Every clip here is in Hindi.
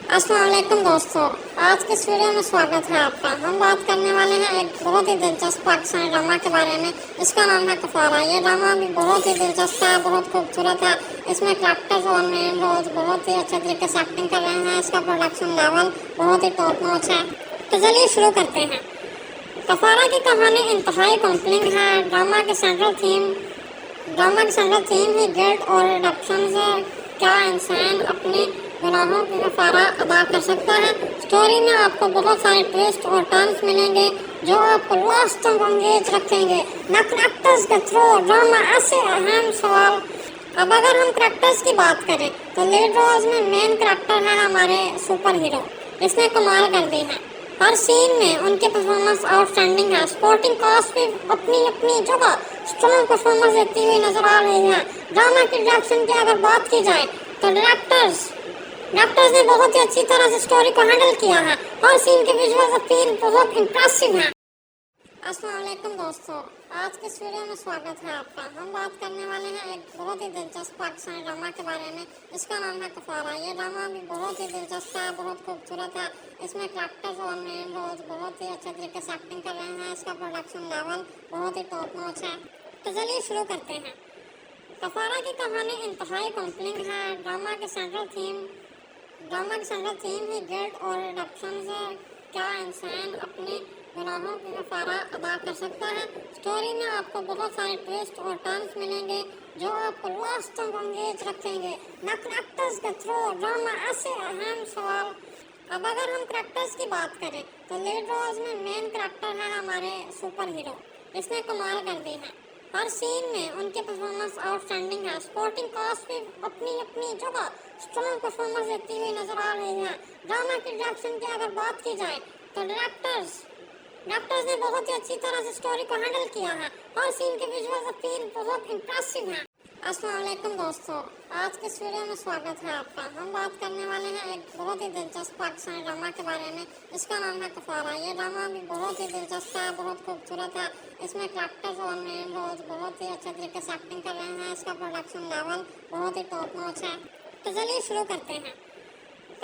अस्सलाम वालेकुम दोस्तों, आज के इस वीडियो में स्वागत है आपका। हम बात करने वाले हैं एक बहुत ही दिलचस्प पाकिस्तानी ड्रामा के बारे में। इसका नाम है कफारा। ये ड्रामा भी बहुत ही दिलचस्प है, बहुत खूबसूरत है। इसमें कैरेक्टर्स और मेन रोल्स बहुत ही अच्छे तरीके से एक्टिंग कर रहे हैं। इसका प्रोडक्शन लेवल बहुत ही टॉप नॉच है। तो चलिए शुरू करते हैं। कफारा की कहानी इंतहाई कॉम्प्लिंग है। ड्रामा की सेंट्रल थीम ही गिल्ट और रिडक्शन है। क्या इंसान अपने गुनाहों की कफारा अदा कर सकता है। स्टोरी में आपको बहुत सारे ट्विस्ट और टर्न्स मिलेंगे जो आपको लास्ट तक एंगेज रखेंगे। न करेक्टर्स के थ्रू ड्रामा ऐसे अहम सवाल। अब अगर हम करेक्टर्स की बात करें तो लीड रोल्स में मेन करेक्टर है हमारे सुपर हीरो, जिसने कमाल कर दी है। हर सीन में उनकी परफॉर्मेंस आउटस्टैंडिंग है। सपोर्टिंग कास्ट भी अपनी अपनी जगह स्ट्रॉन्ग परफॉर्मेंस देती हुई नजर आ रही है। ड्रामा की डायरेक्शन की अगर बात की जाए तो डायरेक्टर्स ने बहुत ही अच्छी तरह से स्टोरी को हैंडल किया है। हर सीन के विजुअल्स अपील बहुत इम्प्रेसिव है। अस्सलाम वालेकुम दोस्तों, आज के इस वीडियो में स्वागत है आपका। हम बात करने वाले हैं एक बहुत ही दिलचस्प पाकिस्तानी ड्रामा के बारे में। इसका नाम है कफारा। ये ड्रामा भी बहुत ही दिलचस्प है, बहुत खूबसूरत है। इसमें कैरेक्टर्स और मेन रोल्स बहुत ही अच्छे तरीके से एक्टिंग कर रहे हैं। इसका प्रोडक्शन लेवल बहुत ही टॉप नॉच है। तो चलिए शुरू करते हैं। कफारा की कहानी इंतहाई कॉम्प्लिंग है। ड्रामा की सेंट्रल थीम ही गिल्ट और रिडक्शन है। क्या इंसान अपने गुनाहों की कफारा अदा कर सकता है। स्टोरी में आपको बहुत सारे ट्विस्ट और टर्न्स मिलेंगे जो आपको लास्ट तक एंगेज रखेंगे। न करेक्टर्स के थ्रू ड्रामा ऐसे अहम सवाल। अब अगर हम करेक्टर्स की बात करें तो लीड रोल्स में मेन करेक्टर है हमारे सुपर हीरो, जिसने कमाल कर दी है। हर सीन में उनकी परफॉर्मेंस आउटस्टैंडिंग है। सपोर्टिंग कास्ट भी अपनी अपनी जगह स्ट्रॉन्ग परफॉर्मेंस देती हुई नजर आ रही है। ड्रामा की डायरेक्शन की अगर बात की जाए तो डायरेक्टर्स ने बहुत ही अच्छी तरह से स्टोरी को हैंडल किया है। हर सीन के विजुअल्स अपील बहुत इम्प्रेसिव है। अस्सलाम वालेकुम दोस्तों, आज के इस वीडियो में स्वागत है आपका। हम बात करने वाले हैं एक बहुत ही दिलचस्प पाकिस्तानी ड्रामा के बारे में। इसका नाम है कफारा। ये ड्रामा भी बहुत ही दिलचस्प है, बहुत खूबसूरत है। इसमें कैरेक्टर्स और मेन रोल्स बहुत ही अच्छे तरीके से एक्टिंग कर रहे हैं। इसका प्रोडक्शन लेवल बहुत ही टॉप नॉच है। तो चलिए शुरू करते हैं।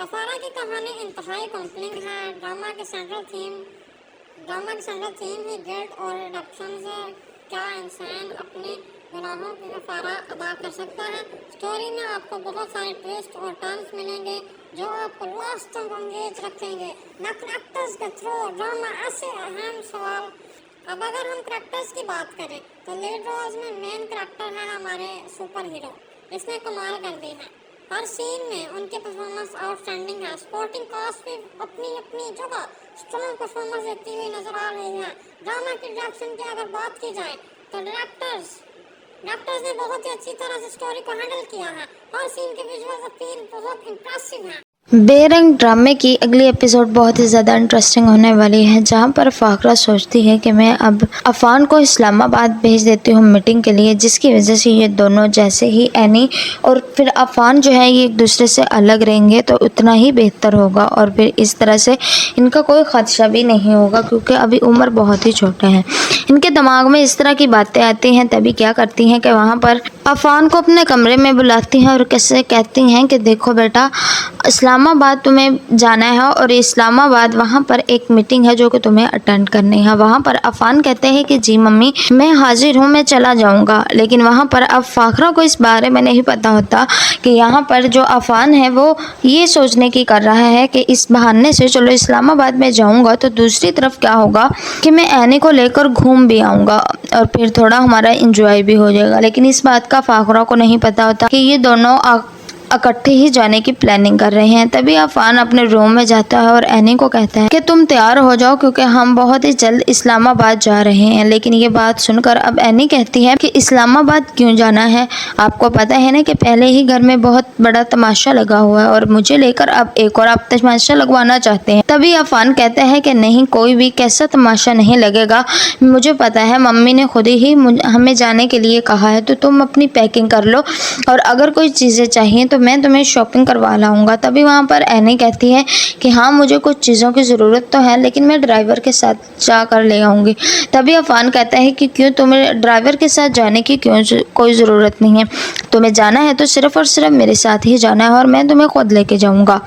कफारा की कहानी इंतहाई कॉम्प्लिंग है। ड्रामा की सेंट्रल थीम ही गिल्ट और रिडक्शन है। क्या इंसान अपने गुनाहों की कफारा अदा कर सकता है। स्टोरी में आपको बहुत सारे ट्विस्ट और टर्न्स मिलेंगे जो आपको लास्ट तक एंगेज रखेंगे। न करेक्टर्स के थ्रू ड्रामा ऐसे अहम सवाल। अब अगर हम करेक्टर्स की बात करें तो लीड रोल्स में मेन करेक्टर है हमारे सुपर हीरो, जिसने कमाल कर दी है। हर सीन में उनकी परफॉर्मेंस आउटस्टैंडिंग है। सपोर्टिंग कास्ट भी अपनी अपनी जगह स्ट्रॉन्ग परफॉर्मेंस देती हुई नजर आ रही है। ड्रामा की डायरेक्शन की अगर बात की जाए तो डायरेक्टर्स ने बहुत ही अच्छी तरह से स्टोरी को हैंडल किया है। हर सीन के विजुअल्स अपील बहुत इम्प्रेसिव है। बेरंग ड्रामे की अगली एपिसोड बहुत ही ज़्यादा इंटरेस्टिंग होने वाली है, जहां पर फाखरा सोचती है कि मैं अब अफान को इस्लामाबाद भेज देती हूं मीटिंग के लिए, जिसकी वजह से ये दोनों, जैसे ही एनी और फिर अफान जो है ये एक दूसरे से अलग रहेंगे तो उतना ही बेहतर होगा और फिर इस तरह से इनका कोई ख़दशा भी नहीं होगा, क्योंकि अभी उम्र बहुत ही छोटे हैं। इनके दिमाग में इस तरह की बातें आती हैं। तभी क्या करती हैं कि वहाँ पर अफान को अपने कमरे में बुलाती हैं और कैसे कहती हैं कि देखो बेटा, इस्लामाबाद तुम्हें जाना है और इस्लामाबाद वहाँ पर एक मीटिंग है जो कि तुम्हें अटेंड करनी है। वहाँ पर अफान कहते हैं कि जी मम्मी मैं हाजिर हूँ, मैं चला जाऊँगा। लेकिन वहाँ पर अब फाखरा को इस बारे में नहीं पता होता कि यहाँ पर जो अफान है वो ये सोचने की कर रहा है कि इस बहाने से चलो इस्लामाबाद में जाऊँगा तो दूसरी तरफ क्या होगा कि मैं एनी को लेकर घूम भी आऊँगा और फिर थोड़ा हमारा इंजॉय भी हो जाएगा। लेकिन इस बात का फाखरा को नहीं पता होता कि ये दोनों इकट्ठे ही जाने की प्लानिंग कर रहे हैं। तभी अफान अपने रूम में जाता है और एनी को कहता है कि तुम तैयार हो जाओ क्योंकि हम बहुत ही जल्द इस्लामाबाद जा रहे हैं। लेकिन ये बात सुनकर अब एनी कहती है कि इस्लामाबाद क्यों जाना है, आपको पता है ना कि पहले ही घर में बहुत बड़ा तमाशा लगा हुआ है और मुझे लेकर अब एक और आप तमाशा लगवाना चाहते हैं। तभी अफान कहता है कि नहीं, कोई भी कैसा तमाशा नहीं लगेगा, मुझे पता है मम्मी ने खुद ही हमें जाने के लिए कहा है, तो तुम अपनी पैकिंग कर लो और अगर कोई चीज़ें चाहिए तो मैं तुम्हें शॉपिंग करवा लाऊंगा। तभी वहाँ पर एनी कहती है कि हाँ मुझे कुछ चीज़ों की ज़रूरत तो है, लेकिन मैं ड्राइवर के साथ जा कर ले आऊँगी। तभी अफान कहता है कि क्यों, तुम्हें ड्राइवर के साथ जाने की क्यों कोई ज़रूरत नहीं है, तुम्हें जाना है तो सिर्फ़ और सिर्फ मेरे साथ ही जाना है और मैं तुम्हें खुद लेके जाऊँगा।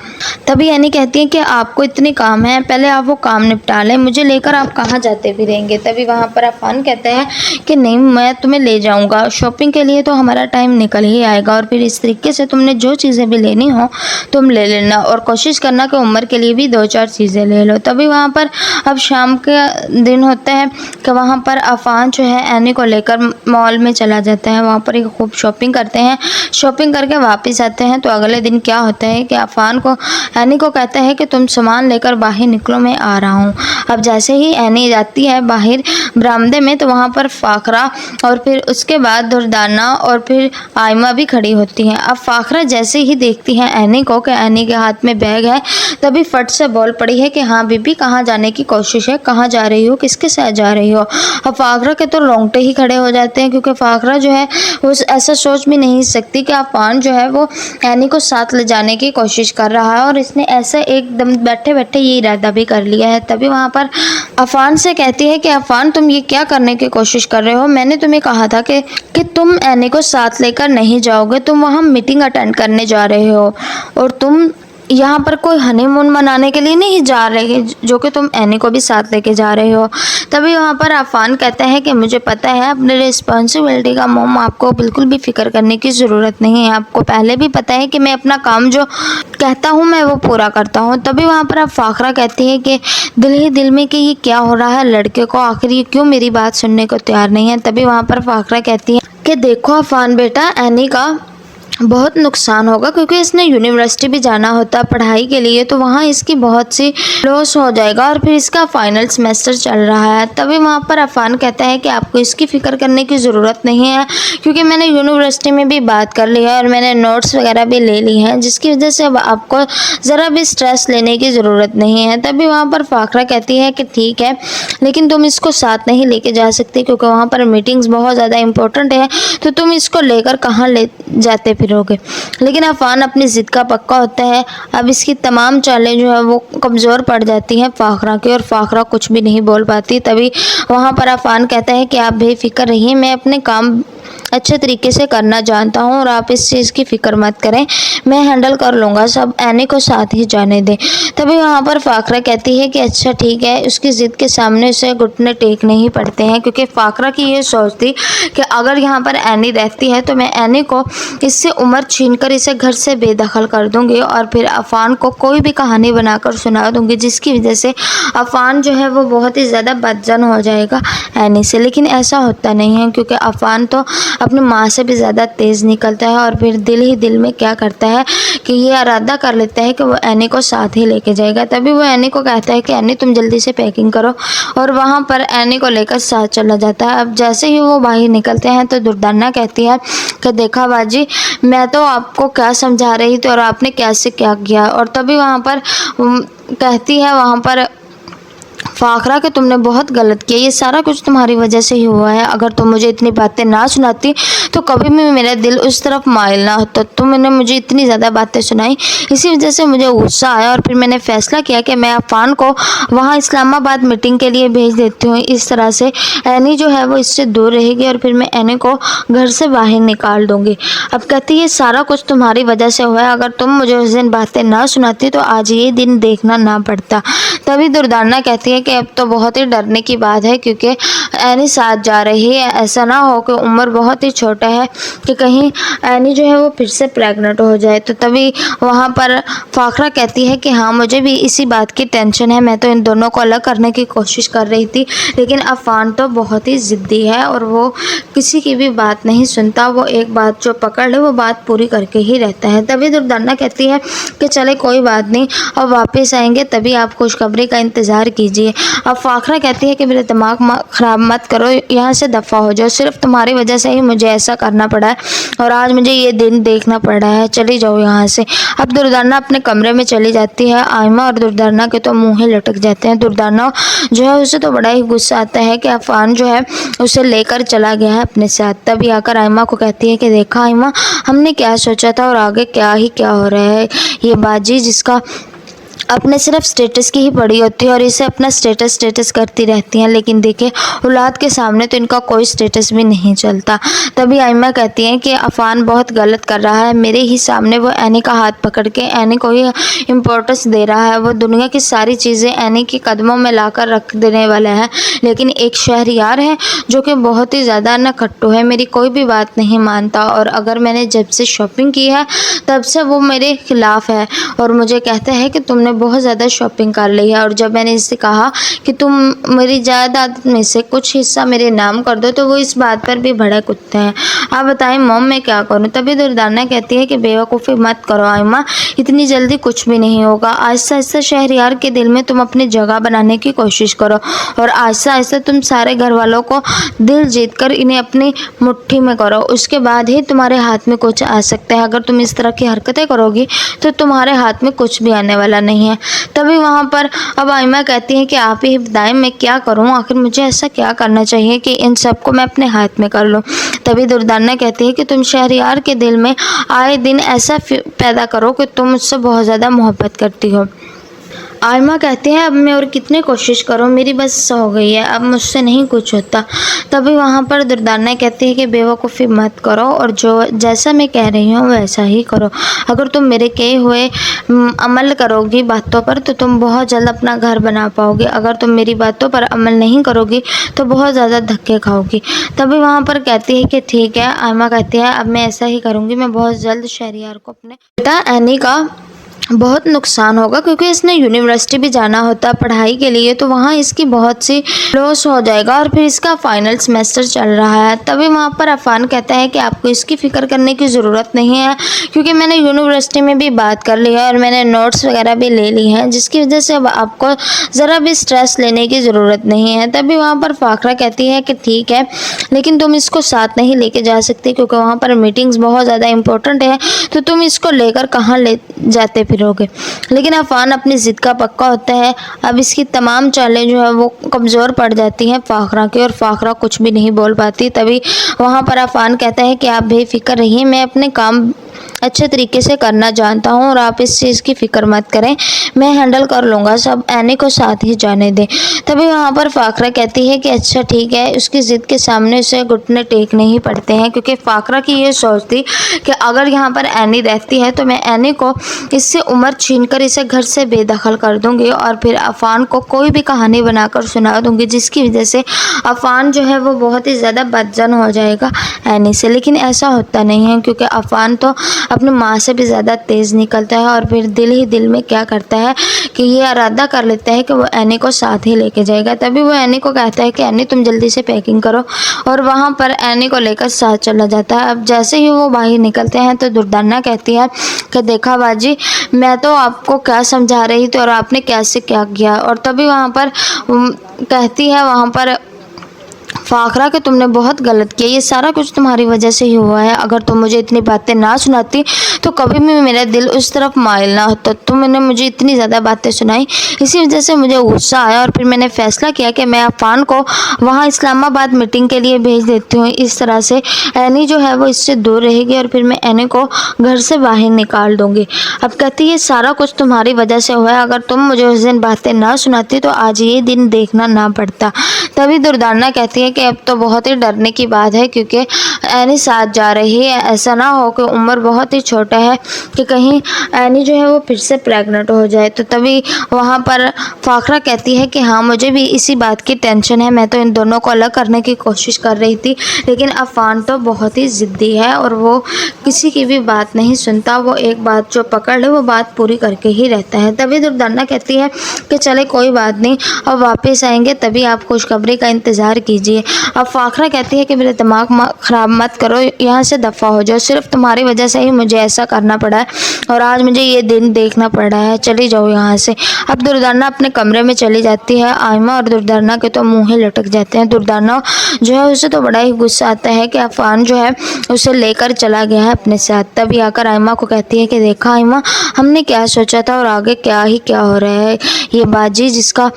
तभी एनी कहती है कि आपको इतने काम हैं, पहले आप वो काम निपटा लें, मुझे लेकर आप कहाँ जाते भी रहेंगे। तभी वहाँ पर अफान कहता है कि नहीं, मैं तुम्हें ले जाऊँगा, शॉपिंग के लिए तो हमारा टाइम निकल ही आएगा और फिर इस तरीके से तुमने जो चीज़ें भी लेनी हो तुम ले लेना और कोशिश करना कि उम्र के लिए भी 2-4 चीज़ें ले लो। तभी वहाँ पर अब शाम के दिन होता है कि वहाँ पर अफान जो है एनी को लेकर मॉल में चला जाता है। वहाँ पर एक खूब शॉपिंग करते हैं, शॉपिंग करके वापस आते हैं। तो अगले दिन क्या होता है कि अफान को एनी को कहता है कि तुम सामान लेकर बाहर निकलो, मैं आ रहा हूँ। अब जैसे ही एनी जाती है बाहर बरामदे में तो वहाँ पर फाखरा और फिर उसके बाद दुर्दाना और फिर आयमा भी खड़ी होती हैं। अब फाखरा जैसे ही देखती है एनी को कि एनी के हाथ में बैग है, तभी फट से बोल पड़ी है कि हाँ बीबी, कहाँ जाने की कोशिश है, कहाँ जा रही हो, किसके साथ जा रही हो। अब फाखरा के तो रोंगटे ही खड़े हो जाते हैं, क्योंकि फाखरा जो है वो ऐसा सोच भी नहीं सकती कि अफान जो है वो एनी को साथ ले जाने की कोशिश कर रहा है और इसने ऐसा एकदम बैठे बैठे ये इरादा भी कर लिया है। तभी वहाँ पर अफान से कहती है कि अफान, तुम ये क्या करने की कोशिश कर रहे हो, मैंने तुम्हें कहा था कि तुम एनी को साथ लेकर नहीं जाओगे, तुम वहाँ मीटिंग अटेंड करने जा रहे हो और तुम यहाँ पर कोई हनीमून मनाने के लिए नहीं जा रहे, जो कि तुम एनी को भी साथ लेके जा रहे हो। तभी वहाँ पर अफान कहता है कि मुझे पता है अपनी रिस्पॉन्सिबिलिटी का मोम, आपको बिल्कुल भी फिक्र करने की ज़रूरत नहीं है, आपको पहले भी पता है कि मैं अपना काम जो कहता हूँ मैं वो पूरा करता हूँ। तभी वहाँ पर अब फाखरा कहती है कि दिल ही दिल में कि ये क्या हो रहा है लड़के को, आखिर ये क्यों मेरी बात सुनने को तैयार नहीं है। तभी वहाँ पर फाखरा कहती है कि देखो अफान बेटा, एनी का बहुत नुकसान होगा, क्योंकि इसने यूनिवर्सिटी भी जाना होता पढ़ाई के लिए, तो वहाँ इसकी बहुत सी लॉस हो जाएगा और फिर इसका फाइनल सेमेस्टर चल रहा है। तभी वहाँ पर अफान कहता है कि आपको इसकी फ़िक्र करने की ज़रूरत नहीं है, क्योंकि मैंने यूनिवर्सिटी में भी बात कर ली है और मैंने नोट्स वगैरह भी ले ली हैं, जिसकी वजह से अब आपको ज़रा भी स्ट्रेस लेने की ज़रूरत नहीं है। तभी वहाँ पर फाखरा कहती है कि ठीक है, लेकिन तुम इसको साथ नहीं लेके जा सकती, क्योंकि वहाँ पर मीटिंग्स बहुत ज़्यादा इंपॉर्टेंट है, तो तुम इसको लेकर कहाँ ले जाते फिरोगे। लेकिन अफान अपनी ज़िद का पक्का होता है। अब इसकी तमाम चालें जो है वो कमज़ोर पड़ जाती हैं फाखरा की और फाखरा कुछ भी नहीं बोल पाती। तभी वहाँ पर अफान कहता है कि आप बेफिक्र रहिए, मैं अपने काम अच्छे तरीके से करना जानता हूँ और आप इस चीज़ की फ़िक्र मत करें, मैं हैंडल कर लूँगा, सब एनी को साथ ही जाने दें। तभी वहाँ पर फाखरा कहती है कि अच्छा ठीक है। उसकी ज़िद के सामने उसे घुटने टेक नहीं पड़ते हैं, क्योंकि फाखरा की ये सोच थी कि अगर यहाँ पर एनी रहती है तो मैं एनी को इससे उम्र छीनकर इसे घर से बेदखल कर दूँगी और फिर अफान को कोई भी कहानी बनाकर सुना दूँगी, जिसकी वजह से अफान जो है वो बहुत ही ज़्यादा बदजन हो जाएगा एनी से। लेकिन ऐसा होता नहीं है, क्योंकि अफान तो अपनी माँ से भी ज़्यादा तेज़ निकलता है और फिर दिल ही दिल में क्या करता है कि ये इरादा कर लेता है कि वो एनी को साथ ही लेके जाएगा। तभी वो एनी को कहता है कि एनी तुम जल्दी से पैकिंग करो, और वहाँ पर एनी को लेकर साथ चला जाता है। अब जैसे ही वो बाहर निकलते हैं तो दुर्दाना कहती है कि देखा बाजी, मैं तो आपको क्या समझा रही थी और आपने कैसे क्या किया। और तभी वहाँ पर कहती है वहाँ पर फाखरा कि तुमने बहुत गलत किया, ये सारा कुछ तुम्हारी वजह से ही हुआ है, अगर तुम मुझे इतनी बातें ना सुनाती तो कभी भी मेरा दिल उस तरफ माइल ना होता। तुमने मुझे इतनी ज़्यादा बातें सुनाई, इसी वजह से मुझे गुस्सा आया और फिर मैंने फ़ैसला किया कि मैं अफान को वहाँ इस्लामाबाद मीटिंग के लिए भेज देती हूँ। इस तरह से एनी जो है वो इससे दूर रहेगी और फिर मैं एनी को घर से बाहर निकाल दूँगी। अब कहती है सारा कुछ तुम्हारी वजह से हुआ है, अगर तुम मुझे उस दिन बातें ना सुनाती तो आज ये दिन देखना ना पड़ता। तभी दुर्दाना कहती है कि अब तो बहुत ही डरने की बात है, क्योंकि एनी साथ जा रही है, ऐसा ना हो कि उम्र बहुत ही छोटा है कि कहीं एनी जो है वो फिर से प्रेग्नेंट हो जाए। तो तभी वहाँ पर फाखरा कहती है कि हाँ मुझे भी इसी बात की टेंशन है, मैं तो इन दोनों को अलग करने की कोशिश कर रही थी, लेकिन अफान तो बहुत ही ज़िद्दी है और वो किसी की भी बात नहीं सुनता, वो एक बात जो पकड़ ले वो बात पूरी करके ही रहता है। तभी दुर्दाना कहती है कि चले कोई बात नहीं, अब वापस आएंगे तभी आप खुशखबरी का इंतज़ार कीजिए। अब फाखरा कहती है कि मेरे दिमाग ख़राब मत करो, यहाँ से दफ़ा हो जाओ, सिर्फ तुम्हारी वजह से ही मुझे ऐसा करना पड़ा है और आज मुझे ये दिन देखना पड़ रहा है, चली जाओ यहाँ से। अब दुर्दाना अपने कमरे में चली जाती है। आयमा और दुर्दाना के तो मुँह ही लटक जाते हैं। दुर्दाना जो है उसे तो बड़ा ही गुस्सा आता है कि अफान जो है उसे लेकर चला गया है अपने साथ। तभी आकर आयमा को कहती है कि देखा आयमा, हमने क्या सोचा था और आगे क्या हो रहा है। ये बाजी जिसका अपने सिर्फ स्टेटस की ही पड़ी होती है और इसे अपना स्टेटस करती रहती हैं, लेकिन देखिए औलाद के सामने तो इनका कोई स्टेटस भी नहीं चलता। तभी आयमा कहती हैं कि अफान बहुत गलत कर रहा है, मेरे ही सामने वो एनी का हाथ पकड़ के एनी को ही इम्पोर्टेंस दे रहा है। वो दुनिया की सारी चीज़ें एनी के कदमों में लाकर रख देने वाला है, लेकिन एक शहरयार है जो कि बहुत ही ज़्यादा नकट्टू है, मेरी कोई भी बात नहीं मानता और अगर मैंने जब से शॉपिंग की है तब से वो मेरे खिलाफ़ है और मुझे कहता है कि तुमने बहुत ज़्यादा शॉपिंग कर ली है और जब मैंने इससे कहा कि तुम मेरी जायदाद में से कुछ हिस्सा मेरे नाम कर दो तो वो इस बात पर भी भड़क उठते हैं। आप बताएं मॉम मैं क्या करूं। तभी दुर्दाना कहती है कि बेवकूफ़ी मत करो आयमा, इतनी जल्दी कुछ भी नहीं होगा। आहिस्ता आहिस्ता शहरयार के दिल में तुम अपनी जगह बनाने की कोशिश करो और आहिस्ता आहिस्ता तुम सारे घर वालों को दिल जीत कर इन्हें अपनी मुट्ठी में करो, उसके बाद ही तुम्हारे हाथ में कुछ आ सकता है। अगर तुम इस तरह की हरकतें करोगी तो तुम्हारे हाथ में कुछ भी आने वाला नहीं है। तभी वहाँ पर अब आयमा कहती है कि आप ही बताएं मैं क्या करूँ, आखिर मुझे ऐसा क्या करना चाहिए कि इन सबको मैं अपने हाथ में कर लूँ। तभी दुर्दाना कहती है कि तुम शहरयार के दिल में आए दिन ऐसा पैदा करो कि तुम उससे बहुत ज़्यादा मोहब्बत करती हो। आयमा कहती है अब मैं और कितनी कोशिश करूं, मेरी बस हो गई है, अब मुझसे नहीं कुछ होता। तभी वहाँ पर दुर्दाना कहती है कि बेवकूफ़ी मत करो और जो जैसा मैं कह रही हूँ वैसा ही करो। अगर तुम मेरे कहे हुए अमल करोगी बातों पर तो तुम बहुत जल्द अपना घर बना पाओगे, अगर तुम मेरी बातों पर अमल नहीं करोगी तो बहुत ज़्यादा धक्के खाओगी। तभी वहाँ पर कहती है कि ठीक है। आयमा कहती है अब मैं ऐसा ही करूँगी, मैं बहुत जल्द शहरयार को अपने बेटा एनी का बहुत नुकसान होगा क्योंकि इसने यूनिवर्सिटी भी जाना होता पढ़ाई के लिए, तो वहाँ इसकी बहुत सी लॉस हो जाएगा और फिर इसका फाइनल सेमेस्टर चल रहा है। तभी वहाँ पर अफान कहता है कि आपको इसकी फ़िक्र करने की ज़रूरत नहीं है क्योंकि मैंने यूनिवर्सिटी में भी बात कर ली है और मैंने नोट्स वगैरह भी ले ली हैं, जिसकी वजह से अब आपको ज़रा भी स्ट्रेस लेने की ज़रूरत नहीं है। तभी वहाँ पर फाखरा कहती है कि ठीक है, लेकिन तुम इसको साथ नहीं लेके जा सकती क्योंकि वहाँ पर मीटिंग्स बहुत ज़्यादा इंपॉर्टेंट है, तो तुम इसको लेकर कहाँ ले जाते फिरोगे। लेकिन अफान अपनी ज़िद का पक्का होता है। अब इसकी तमाम चालें जो है वो कमज़ोर पड़ जाती हैं फाखरा की और फाखरा कुछ भी नहीं बोल पाती। तभी वहाँ पर अफान कहता है कि आप बेफिक्र रहिए, मैं अपने काम अच्छे तरीके से करना जानता हूँ और आप इस चीज़ की फ़िक्र मत करें, मैं हैंडल कर लूँगा, सब एनी को साथ ही जाने दें। तभी वहाँ पर फाखरा कहती है कि अच्छा ठीक है। उसकी ज़िद के सामने उसे घुटने टेक नहीं पड़ते हैं क्योंकि फाखरा की ये सोच थी कि अगर यहाँ पर एनी रहती है तो मैं एनी को इससे उम्र छीनकर इसे घर से बेदखल कर दूँगी और फिर अफान को कोई भी कहानी बनाकर सुना दूँगी, जिसकी वजह से अफान जो है वो बहुत ही ज़्यादा बदजन हो जाएगा एनी से। लेकिन ऐसा होता नहीं है क्योंकि अफान तो अपनी माँ से भी ज़्यादा तेज़ निकलता है और फिर दिल ही दिल में क्या करता है कि ये इरादा कर लेता है कि वो एनी को साथ ही लेके जाएगा। तभी वो एनी को कहता है कि एनी तुम जल्दी से पैकिंग करो और वहाँ पर एनी को लेकर साथ चला जाता है। अब जैसे ही वो बाहर निकलते हैं तो दुर्दाना कहती है कि देखा बाजी, मैं तो आपको क्या समझा रही थी और आपने कैसे क्या किया। और तभी वहाँ पर कहती है वहाँ पर फाखरा कि तुमने बहुत गलत किया, ये सारा कुछ तुम्हारी वजह से ही हुआ है। अगर तुम मुझे इतनी बातें ना सुनाती तो कभी भी मेरा दिल उस तरफ माइल ना होता। तुमने मुझे इतनी ज़्यादा बातें सुनाई, इसी वजह से मुझे गुस्सा आया और फिर मैंने फ़ैसला किया कि मैं अफान को वहाँ इस्लामाबाद मीटिंग के लिए भेज देती हूँ। इस तरह से एनी जो है वो इससे दूर रहेगी और फिर मैं एनी को घर से बाहर निकाल दूँगी। अब कहती है सारा कुछ तुम्हारी वजह से हुआ है, अगर तुम मुझे उस दिन बातें ना सुनाती तो आज ये दिन देखना ना पड़ता। तभी दुर्दाना कहती है कि अब तो बहुत ही डरने की बात है क्योंकि एनी साथ जा रही है, ऐसा ना हो कि उम्र बहुत ही छोटा है कि कहीं एनी जो है वो फिर से प्रेग्नेंट हो जाए। तो तभी वहाँ पर फाखरा कहती है कि हाँ मुझे भी इसी बात की टेंशन है, मैं तो इन दोनों को अलग करने की कोशिश कर रही थी, लेकिन अफान तो बहुत ही ज़िद्दी है और वो किसी की भी बात नहीं सुनता, वो एक बात जो पकड़ ले वो बात पूरी करके ही रहता है। तभी दुर्दाना कहती है कि चले कोई बात नहीं, अब वापस आएंगे तभी आप खुशखबरी का इंतज़ार कीजिए। अब फाखरा कहती है कि मेरे दिमाग ख़राब मत करो, यहाँ से दफ़ा हो जाओ, सिर्फ तुम्हारी वजह से ही मुझे ऐसा करना पड़ा है और आज मुझे ये दिन देखना पड़ रहा है, चली जाओ यहाँ से। अब दुर्दाना अपने कमरे में चली जाती है। आयमा और दुर्दाना के तो मुँह ही लटक जाते हैं। दुर्दाना जो है उसे तो बड़ा ही गुस्सा आता है कि अफान जो है उसे लेकर चला गया है अपने साथ। तभी आकर आयमा को कहती है कि देखा आयमा, हमने क्या सोचा था और आगे क्या हो रहा है। ये बाजी जिसका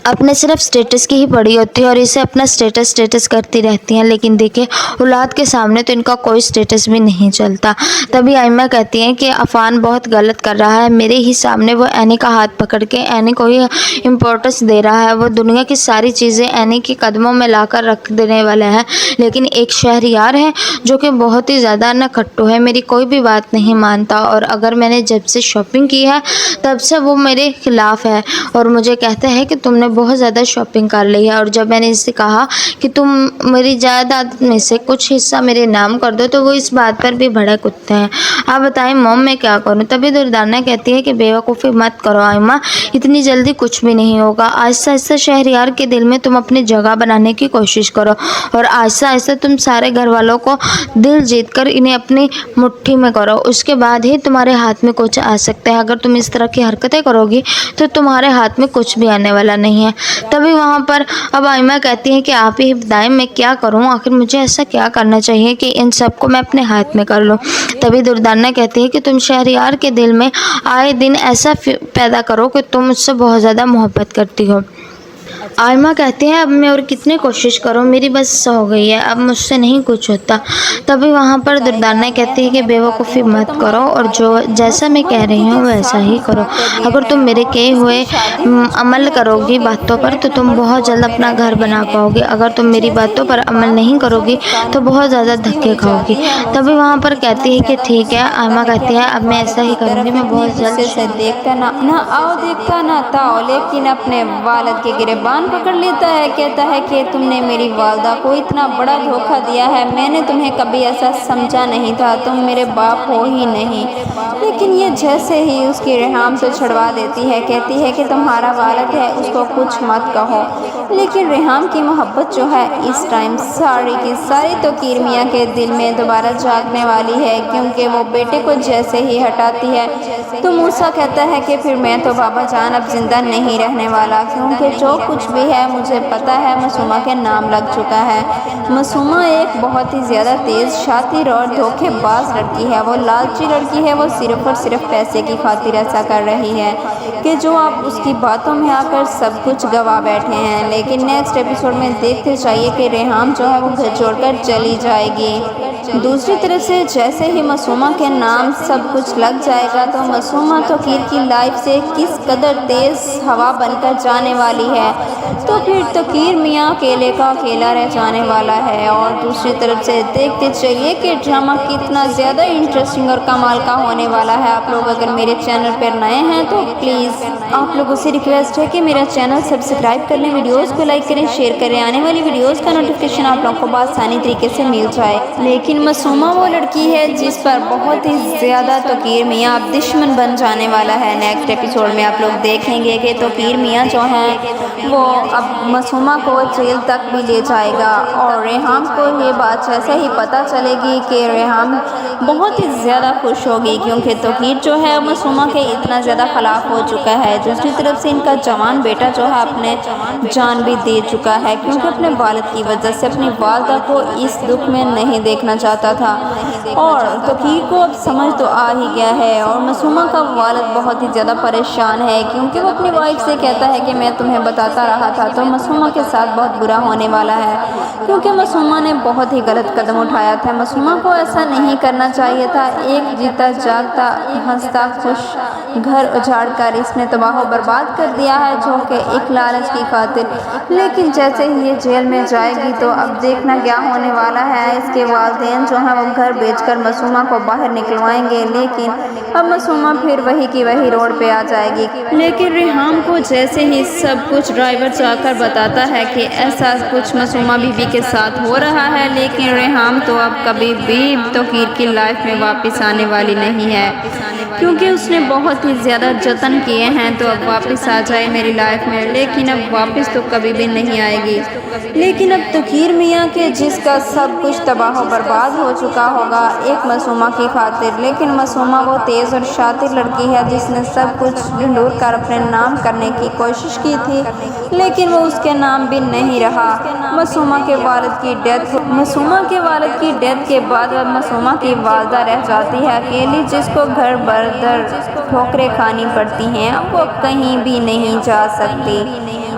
अपने सिर्फ स्टेटस की ही पड़ी होती है और इसे अपना स्टेटस करती रहती हैं, लेकिन देखिए औलाद के सामने तो इनका कोई स्टेटस भी नहीं चलता। तभी आयमा कहती हैं कि अफान बहुत गलत कर रहा है, मेरे ही सामने वो एनी का हाथ पकड़ के एनी को ही इम्पोर्टेंस दे रहा है। वो दुनिया की सारी चीज़ें एनी के कदमों में लाकर रख देने वाला है, लेकिन एक शहरयार है जो कि बहुत ही ज़्यादा नखट्टू है, मेरी कोई भी बात नहीं मानता और अगर मैंने जब से शॉपिंग की है तब से वो मेरे खिलाफ़ है और मुझे कहता है कि तुमने बहुत ज़्यादा शॉपिंग कर ली है। और जब मैंने इससे कहा कि तुम मेरी जायदाद में से कुछ हिस्सा मेरे नाम कर दो तो वो इस बात पर भी भड़क उठते हैं। आप बताएं मॉम, मैं क्या करूं? तभी दुर्दाना कहती है कि बेवकूफ़ी मत करो आयमा, इतनी जल्दी कुछ भी नहीं होगा। आहिस्ता आहिस्ता शहरयार के दिल में तुम अपनी जगह बनाने की कोशिश करो और आहिस्ता आहिस्ता तुम सारे घर वालों को दिल जीत कर इन्हें अपनी मुट्ठी में करो, उसके बाद ही तुम्हारे हाथ में कुछ आ सकता है। अगर तुम इस तरह की हरकतें करोगी तो तुम्हारे हाथ में कुछ भी आने वाला नहीं है। तभी वहाँ पर अब आयमा कहती है कि आप ही बताएं मैं क्या करूँ, आखिर मुझे ऐसा क्या करना चाहिए कि इन सबको मैं अपने हाथ में कर लूँ। तभी दुर्दाना कहती है कि तुम शहरयार के दिल में आए दिन ऐसा पैदा करो कि तुम उससे बहुत ज़्यादा मोहब्बत करती हो। आयमा कहती है अब मैं और कितनी कोशिश करूं, मेरी बस हो गई है, अब मुझसे नहीं कुछ होता। तभी वहाँ पर दुर्दाना कहती है कि बेवकूफ़ी मत करो और जो जैसा मैं कह रही हूँ वैसा ही करो। अगर तुम मेरे कहे हुए अमल करोगी बातों पर तो तुम बहुत जल्द अपना घर बना पाओगे, अगर तुम मेरी बातों पर अमल नहीं करोगी तो बहुत ज़्यादा धक्के खाओगी। तभी वहाँ पर कहती है कि ठीक है। आयमा कहती है अब मैं ऐसा ही करूँगी, मैं बहुत जल्द से देखता ना आओ देखता ना ताओ, लेकिन अपने वालिद के गिरबान पकड़ लेता है। कहता है कि तुमने मेरी वालदा को इतना बड़ा धोखा दिया है, मैंने तुम्हें कभी ऐसा समझा नहीं था, तुम मेरे बाप हो ही नहीं। लेकिन ये जैसे ही उसकी रेहाम से छुड़वा देती है, कहती है कि तुम्हारा वालिद है उसको कुछ मत कहो। लेकिन रेहाम की मोहब्बत जो है इस टाइम सारी की सारी तो कीर मियाँ के दिल में दोबारा जागने वाली है, क्योंकि वो बेटे को जैसे ही हटाती है तो मूसा कहता है कि फिर मैं तो बाबा जान अब जिंदा नहीं रहने वाला, क्योंकि जो कुछ भी है मुझे पता है मासूमा के नाम लग चुका है। मासूमा एक बहुत ही ज़्यादा तेज़ शातिर और धोखेबाज लड़की है, वो लालची लड़की है, वो सिर्फ़ और सिर्फ पैसे की खातिर ऐसा कर रही है कि जो आप उसकी बातों में आकर सब कुछ गवा बैठे हैं। लेकिन नेक्स्ट एपिसोड में देखते चाहिए कि रेहाम जो है वो घर छोड़कर चली जाएगी। दूसरी तरफ से जैसे ही मासूमा के नाम सब कुछ लग जाएगा तो मासूमा तोकीर की लाइफ से किस कदर तेज़ हवा बनकर जाने वाली है, तो फिर तोकीर मियाँ अकेले का अकेला रह जाने वाला है। और दूसरी तरफ से देखते चाहिए कि ड्रामा कितना ज़्यादा इंटरेस्टिंग और कमाल का होने वाला है। आप लोग अगर मेरे चैनल पर नए हैं तो प्लीज़ आप लोगों से रिक्वेस्ट है कि मेरा चैनल सब्सक्राइब कर लें, वीडियोज़ को लाइक करें, शेयर करें, आने वाली वीडियोज़ का नोटिफिकेशन आप लोगों को आसानी तरीके से मिल जाए। लेकिन मासूमा वो लड़की है जिस पर बहुत ही ज़्यादा तोकीर मियाँ अब दुश्मन बन जाने वाला है। नेक्स्ट एपिसोड में आप लोग देखेंगे कि तोकीर मियाँ जो हैं वो अब मासूमा को जेल तक भी ले जाएगा और रेहाम को ये बात जैसे ही पता चलेगी कि रेहाम बहुत ही ज़्यादा खुश होगी, क्योंकि तोकीर जो है मासूमा के इतना ज़्यादा ख़िलाफ़ हो चुका है। दूसरी तरफ से इनका जवान बेटा जो है अपने जान भी दे चुका है, क्योंकि अपने वालिद की वजह से अपनी वालदा को इस दुख में नहीं देखना चाहता था। और तोकीर को अब समझ तो आ ही गया है और मासूमा का वालिद बहुत ही ज़्यादा परेशान है, क्योंकि वो अपनी वाइफ से कहता है कि मैं तुम्हें बताता रहा था तो मासूमा के साथ बहुत बुरा होने वाला है, क्योंकि मासूमा ने बहुत ही गलत कदम उठाया था। मासूमा को ऐसा नहीं करना चाहिए था। एक जीता जागता हंसता खुश घर उजाड़ कर इसने तबाह बर्बाद कर दिया है, जो कि एक लालच की खातिर। लेकिन जैसे ही ये जेल में जाएगी तो अब देखना क्या होने वाला है। इसके वालिदैन जो हैं वो घर बेचकर मासूमा को बाहर निकलवाएंगे, लेकिन अब मासूमा फिर वही की वही रोड पे आ जाएगी। लेकिन रेहाम को जैसे ही सब कुछ ड्राइवर जाकर बताता है कि ऐसा कुछ मासूमा बीबी के साथ हो रहा है, लेकिन रेहाम तो अब कभी भी तोकीर की लाइफ में वापस आने वाली नहीं है। क्योंकि उसने बहुत ही ज़्यादा जतन किए हैं तो अब वापस आ जाए मेरी लाइफ में, लेकिन अब वापस तो कभी भी नहीं आएगी। लेकिन अब तकीर मियाँ के जिसका सब कुछ तबाह बर्बाद हो चुका होगा एक मासूमा की खातिर, लेकिन मासूमा वो तेज़ और शातिर लड़की है जिसने सब कुछ ढूंढ कर अपने नाम करने की कोशिश की थी, लेकिन वो उसके नाम भी नहीं रहा। मासूमा के वालिद की डेथ के बाद अब मासूमा की वालदा रह जाती है अकेली, जिसको घर भर दर ठोकरें खानी पड़ती हैं। अब वो कहीं भी नहीं जा सकती।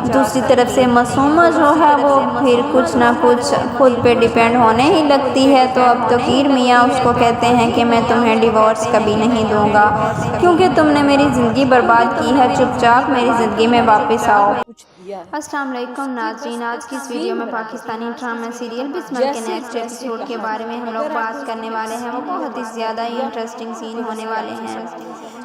दूसरी तरफ से मासूमा जो है वो फिर कुछ ना कुछ खुद पे डिपेंड होने ही लगती है। तो अब तकीर मियाँ उसको कहते हैं कि मैं तुम्हें डिवोर्स कभी नहीं दूंगा क्योंकि तुमने मेरी ज़िंदगी बर्बाद की है, चुपचाप मेरी ज़िंदगी में वापस आओ। अस्सलाम वालेकुम नाज़रीन, आज की इस वीडियो में पाकिस्तानी ड्रामा सीरियल बिस्मिल के नेक्स्ट एपिसोड के बारे में हम लोग बात करने वाले हैं। वो बहुत ही ज़्यादा इंटरेस्टिंग सीन होने वाले हैं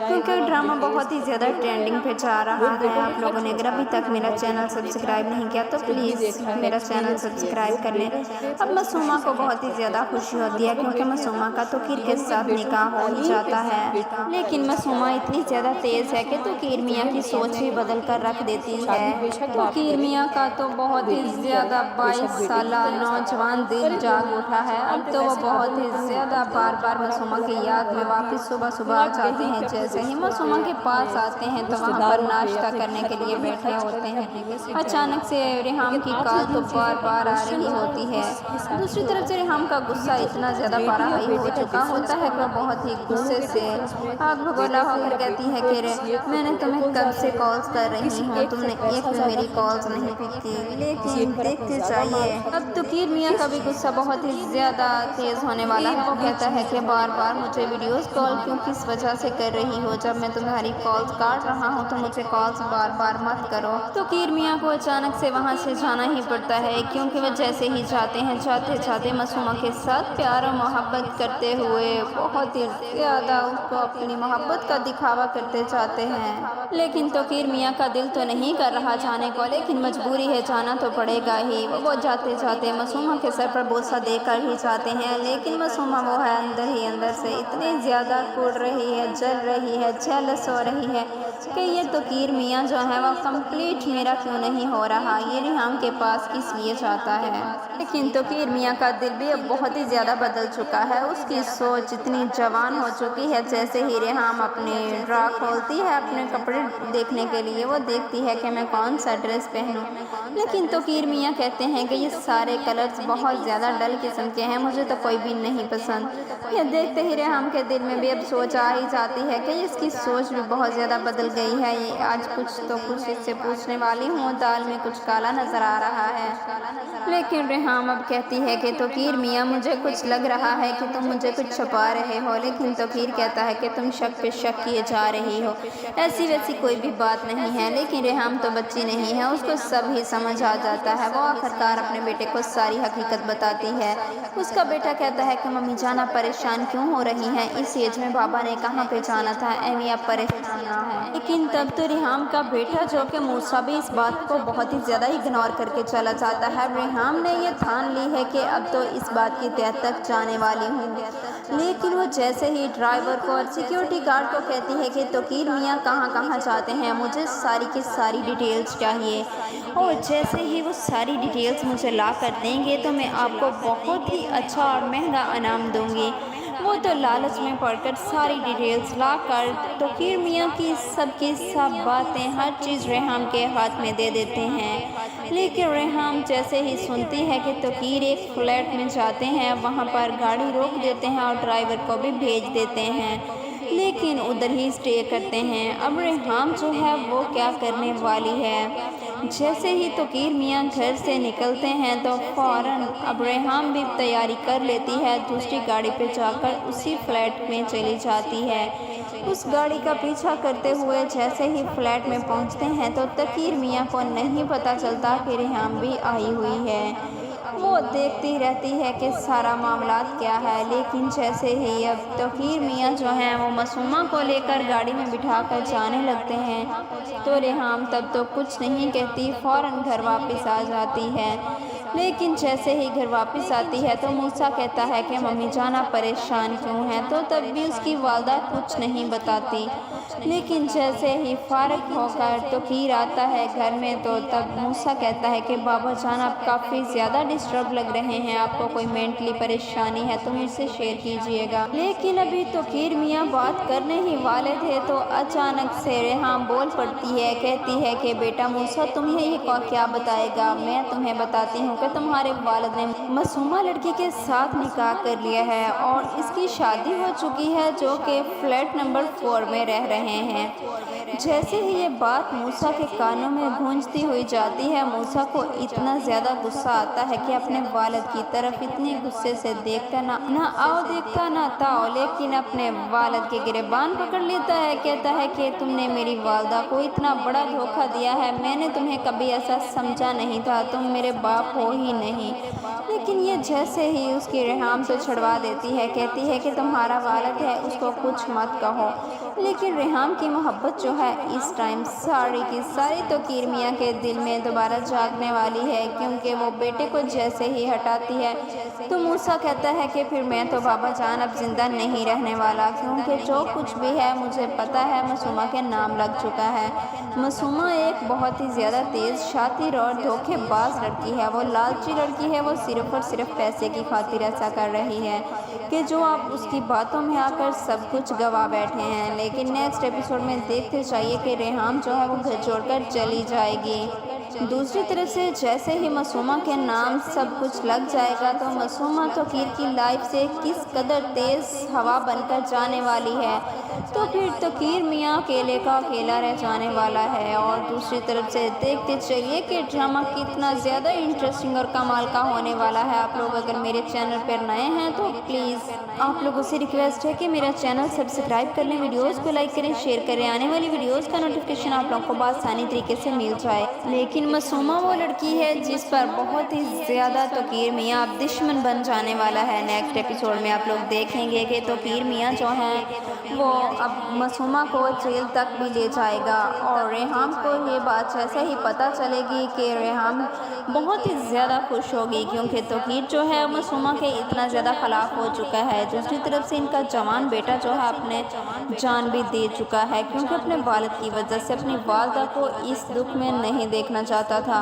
क्योंकि ड्रामा बहुत ही ज़्यादा ट्रेंडिंग पे जा रहा है। आप लोगों ने अगर अभी तक मेरा चैनल सब्सक्राइब नहीं किया तो प्लीज़ मेरा चैनल सब्सक्राइब कर लें। अब मासूमा को बहुत ही ज़्यादा खुशी होती है क्योंकि मासूमा का तकीर के साथ निकाह हो ही जाता है, लेकिन मासूमा इतनी ज़्यादा तेज़ है कि तकीर मियाँ की सोच भी बदल कर रख देती है। तकीर मियाँ का तो बहुत ही ज़्यादा 22 साल नौजवान दिल जाग उठा है। अब तो वो बहुत ही ज़्यादा बार बार मासूमा की याद में वापस सुबह सुबह आ जाते हैं। जैसे ही मासूमा के पास आते हैं तो वहाँ पर नाश्ता करने के लिए बैठे होते हैं। अचानक से रेहाम की कॉल तो बार बार आ रही होती है। दूसरी तरफ से रेहाम का गुस्सा इतना ज़्यादा पारा हाई हो चुका होता है कि वो बहुत ही गुस्से से आग भगोला होकर कहती है कि मैंने तुम्हें कब से कॉल्स कर रही हूँ, तुमने एक भी मेरी कॉल्स नहीं पिक की, लेकिन देखते चाहिए। अब तकीर मियाँ का भी गुस्सा बहुत ही ज़्यादा तेज़ होने वाला है। वो कहता है कि बार बार मुझे वीडियोस कॉल क्यों किस वजह से कर रही हो, जब मैं तुम्हारी कॉल्स काट रहा हूँ तो मुझे कॉल्स बार बार मत करो। तकीर मियाँ को अचानक से वहाँ से जाना ही पड़ता है क्योंकि वह जैसे ही जाते हैं जाते जाते मासूमा के साथ प्यार और मोहब्बत करते हुए बहुत ही ज़्यादा उसको अपनी मोहब्बत का दिखावा करते जाते हैं। लेकिन तकीर मियाँ का दिल तो नहीं कर रहा जाने को, लेकिन मजबूरी है, जाना तो पड़ेगा ही। वो जाते जाते मासूमा के सर पर बोसा देकर ही जाते हैं, लेकिन मासूमा वो है अंदर ही अंदर से इतनी ज़्यादा कुड़ रही है, जल रही है, जेलस हो रही है कि ये तकीर मियाँ जो है वो कंप्लीट मेरा क्यों नहीं हो रहा, ये रेहाम के पास किस लिए जाता है। लेकिन तकीर मियाँ का दिल भी अब बहुत ही ज़्यादा बदल चुका है। उसकी सोच इतनी जवान हो चुकी है। जैसे ही रेहाम अपने ड्रा खोलती है अपने कपड़े देखने के लिए, वो देखती है कि मैं कौन सा ड्रेस पहनूं, लेकिन तकीर मियाँ कहते हैं कि ये सारे कलर्स बहुत ज़्यादा डल किस्म के हैं, मुझे तो कोई भी नहीं पसंद। ये देखते ही रेहाम के दिल में भी अब सोच आ ही जाती है कि इसकी सोच भी बहुत ज़्यादा बदल गई है। ये आज कुछ इससे पूछने वाली हूँ, दाल में कुछ काला नज़र आ रहा है। लेकिन रेहाम अब कहती है कि तकीर मियाँ मुझे कुछ लग रहा है कि तुम मुझे कुछ छुपा रहे हो, लेकिन तकीर कहता है कि तुम शक पे शक किए जा रही हो, ऐसी वैसी कोई भी बात नहीं है। लेकिन रेहाम तो बच्ची नहीं है, उसको सब ही समझ आ जाता है। वो आखिरकार अपने बेटे को सारी हकीकत बताती है। उसका बेटा कहता है कि मम्मी जाना परेशान क्यों हो रही हैं, इस एज में बाबा ने कहाँ पे जाना था, एमी आप परेशान ना है। लेकिन तब तो रेहाम का बेटा जो कि मूसा भी इस बात को बहुत ही ज़्यादा इग्नोर करके चला जाता है। रेहाम ने ये ठान ली है कि अब तो इस बात की तह तक जाने वाली हूँ, लेकिन वो जैसे ही ड्राइवर को और सिक्योरिटी गार्ड को कहती है कि तकीर मियाँ कहाँ कहाँ जाते हैं, मुझे सारी की सारी डिटेल्स चाहिए, और जैसे ही वो सारी डिटेल्स मुझे ला कर देंगे तो मैं आपको बहुत ही अच्छा और महंगा इनाम दूंगी। वो तो लालच में पड़कर सारी डिटेल्स ला कर तकीर मियाँ की सब बातें हर चीज़ रेहाम के हाथ में दे देते हैं। लेकिन रेहाम जैसे ही सुनती है कि तकीर एक फ्लैट में जाते हैं, वहाँ पर गाड़ी रोक देते हैं और ड्राइवर को भी भेज देते हैं, लेकिन उधर ही स्टे करते हैं। अब रेहाम जो है वो क्या करने वाली है। जैसे ही तकीर मियाँ घर से निकलते हैं तो फ़ौरन अब रेहाम भी तैयारी कर लेती है, दूसरी गाड़ी पे जाकर उसी फ्लैट में चली जाती है। उस गाड़ी का पीछा करते हुए जैसे ही फ्लैट में पहुंचते हैं तो तकीर मियाँ को नहीं पता चलता कि रेहाम भी आई हुई है। वो देखती रहती है कि सारा मामला क्या है, लेकिन जैसे ही अब तकीर मियाँ जो हैं वो मासूमा को लेकर गाड़ी में बिठाकर जाने लगते हैं तो रेहाम तब तो कुछ नहीं कहती, फ़ौरन घर वापस आ जाती है। लेकिन जैसे ही घर वापस आती है तो मूसा कहता है कि मम्मी जान आप परेशान क्यों हैं, तो तब भी उसकी वालदा कुछ नहीं बताती। लेकिन जैसे ही फारग होकर तोकीर आता है घर में तो तब मूसा कहता है कि बाबा जान आप काफ़ी ज़्यादा डिस्टर्ब लग रहे हैं, आपको कोई मेंटली परेशानी है तो मुझसे शेयर कीजिएगा। लेकिन अभी तोकीर मियाँ बात करने ही वाले थे तो अचानक से रेहान बोल पड़ती है, कहती है कि बेटा मूसा तुम्हें ये क्या बताएगा, मैं तुम्हें बताती हूँ कि तुम्हारे वालिद ने मासूमा लड़की के साथ निकाह कर लिया है और इसकी शादी हो चुकी है जो कि फ्लैट नंबर 4 में रह रहे हैं। जैसे ही ये बात मूसा के कानों में गूंजती हुई जाती है, मूसा को इतना ज़्यादा गुस्सा आता है कि अपने वालिद की तरफ इतने गुस्से से देखकर ना आओ देखता ना ताओ, लेकिन अपने वालिद के गिरबान पकड़ लेता है। कहता है कि तुमने मेरी वालदा को इतना बड़ा धोखा दिया है, मैंने तुम्हें कभी ऐसा समझा नहीं था, तुम मेरे बाप हो ही नहीं। लेकिन ये जैसे ही उसकी रेहान तो छुड़वा देती है, कहती है कि तुम्हारा वालिद है उसको कुछ मत कहो। लेकिन रेहान की मोहब्बत जो है इस टाइम सारी की सारी तोकीर मियाँ के दिल में दोबारा जागने वाली है, क्योंकि वो बेटे को जैसे ही हटाती है तो मूसा कहता है कि फिर मैं तो बाबा जान अब जिंदा नहीं रहने वाला, क्योंकि जो कुछ भी है मुझे पता है मासूमा के नाम लग चुका है। मासूमा एक बहुत ही ज़्यादा तेज़ शातिर और धोखेबाज लड़की है, वो लालची लड़की है, वो सिर्फ़ और सिर्फ पैसे की खातिर ऐसा कर रही है कि जो आप उसकी बातों में आकर सब कुछ गवा बैठे हैं। लेकिन नेक्स्ट एपिसोड में देखते चाहिए कि रेहान जो है वो घर छोड़कर चली जाएगी। दूसरी तरफ से जैसे ही मासूमा के नाम सब कुछ लग जाएगा तो मासूमा तोकीर की लाइफ से किस कदर तेज़ हवा बनकर जाने वाली है, तो फिर तोकीर मियाँ अकेले का अकेला रह जाने वाला है। और दूसरी तरफ से देखते चलिए कि ड्रामा कितना ज़्यादा इंटरेस्टिंग और कमाल का होने वाला है। आप लोग अगर मेरे चैनल पर नए हैं तो प्लीज़ आप लोगों से रिक्वेस्ट है कि मेरा चैनल सब्सक्राइब कर लें, वीडियोस को लाइक करें, शेयर करें, आने वाली वीडियोस का नोटिफिकेशन आप लोगों को आसानी तरीके से मिल जाए। लेकिन मासूमा वो लड़की है जिस पर बहुत ही ज़्यादा तोकीर मियाँ अब दुश्मन बन जाने वाला है। नेक्स्ट एपिसोड में आप लोग देखेंगे कि तोकीर मियाँ जो हैं वो अब मासूमा को जेल तक भी ले जाएगा। और रेहान को ये बात जैसे ही पता चलेगी कि रेहान बहुत ही ज़्यादा खुश होगी, क्योंकि तोकीर जो है मासूमा के इतना ज़्यादा ख़िलाफ़ हो चुका है। दूसरी तरफ से इनका जवान बेटा जो है अपने जान भी दे चुका है, क्योंकि अपने वालिद की वजह से अपनी वालदा को इस दुख में नहीं देखना चाहता था।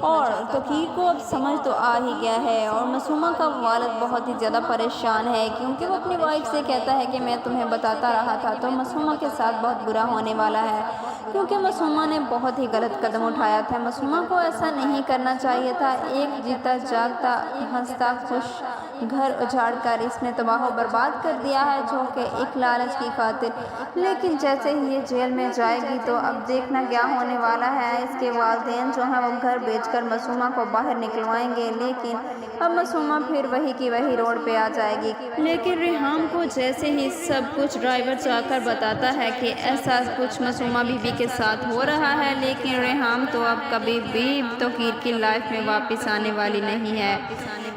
और तोकीर को अब समझ तो आ ही गया है। और मासूमा का वालिद बहुत ही ज़्यादा परेशान है, क्योंकि वो अपनी वाइफ से कहता है कि मैं तुम्हें बताता रहा था, तो मासूमा के साथ बहुत बुरा होने वाला है, क्योंकि मासूमा ने बहुत ही गलत कदम उठाया था। मासूमा को ऐसा नहीं करना चाहिए था। एक जीता जागता हंसता खुश घर उजाड़ कर इसने तबाह बर्बाद कर दिया है, जो कि एक लालच की खातिर। लेकिन जैसे ही ये जेल में जाएगी तो अब देखना क्या होने वाला है। इसके वालिदैन जो हैं वो घर बेचकर मासूमा को बाहर निकलवाएंगे, लेकिन अब मासूमा फिर वही की वही रोड पे आ जाएगी। लेकिन रेहान को जैसे ही सब कुछ ड्राइवर जाकर बताता है कि ऐसा कुछ मासूमा बीबी के साथ हो रहा है, लेकिन रेहान तो अब कभी भी तोकीर की लाइफ में वापस आने वाली नहीं है,